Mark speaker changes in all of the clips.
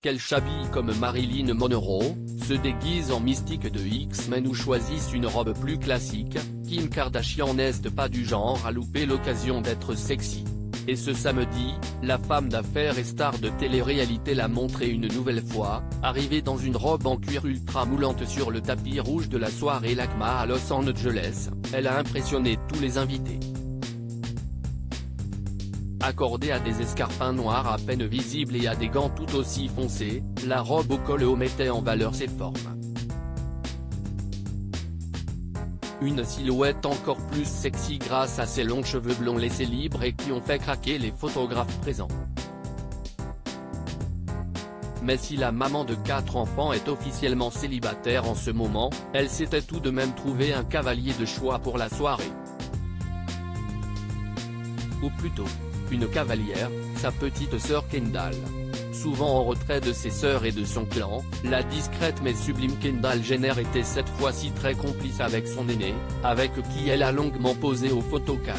Speaker 1: qu'elles s'habillent comme Marilyn Monroe, se déguisent en mystique de X-Men ou choisissent une robe plus classique, Kim Kardashian n'est pas du genre à louper l'occasion d'être sexy. Et ce samedi, la femme d'affaires et star de télé-réalité l'a montré une nouvelle fois, arrivée dans une robe en cuir ultra moulante sur le tapis rouge de la soirée LACMA à Los Angeles, elle a impressionné tous les invités. Accordée à des escarpins noirs à peine visibles et à des gants tout aussi foncés, la robe au col haut mettait en valeur ses formes. Une silhouette encore plus sexy grâce à ses longs cheveux blonds laissés libres et qui ont fait craquer les photographes présents. Mais si la maman de 4 enfants est officiellement célibataire en ce moment, elle s'était tout de même trouvé un cavalier de choix pour la soirée. Ou plutôt, une cavalière, sa petite sœur Kendall. Souvent en retrait de ses sœurs et de son clan, la discrète mais sublime Kendall Jenner était cette fois-ci très complice avec son aîné, avec qui elle a longuement posé au photocall.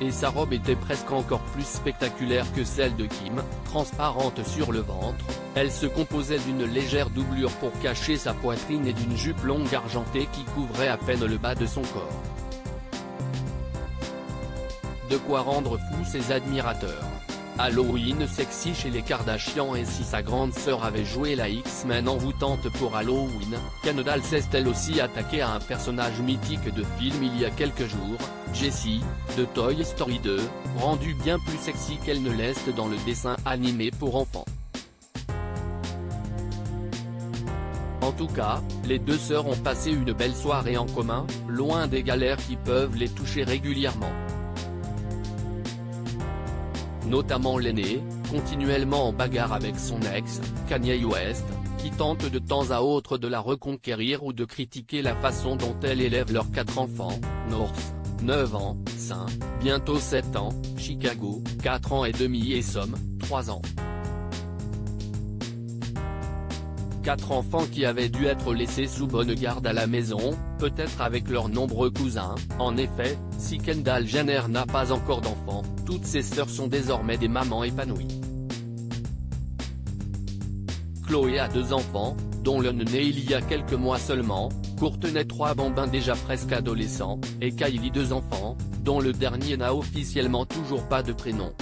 Speaker 1: Et sa robe était presque encore plus spectaculaire que celle de Kim, transparente sur le ventre, elle se composait d'une légère doublure pour cacher sa poitrine et d'une jupe longue argentée qui couvrait à peine le bas de son corps. De quoi rendre fou ses admirateurs. Halloween sexy chez les Kardashian. Et si sa grande sœur avait joué la X-Men envoûtante pour Halloween, Kendall s'est elle aussi attaquée à un personnage mythique de film il y a quelques jours, Jessie, de Toy Story 2, rendue bien plus sexy qu'elle ne l'est dans le dessin animé pour enfants. En tout cas, les deux sœurs ont passé une belle soirée en commun, loin des galères qui peuvent les toucher régulièrement. Notamment l'aîné, continuellement en bagarre avec son ex, Kanye West, qui tente de temps à autre de la reconquérir ou de critiquer la façon dont elle élève leurs 4 enfants, North, 9 ans, St, bientôt 7 ans, Chicago, 4 ans et demi et Som, 3 ans. 4 enfants qui avaient dû être laissés sous bonne garde à la maison, peut-être avec leurs nombreux cousins. En effet, si Kendall Jenner n'a pas encore d'enfants, toutes ses sœurs sont désormais des mamans épanouies. Khloé a 2 enfants, dont l'un né il y a quelques mois seulement, Kourtney 3 bambins déjà presque adolescents, et Kylie 2 enfants, dont le dernier n'a officiellement toujours pas de prénom.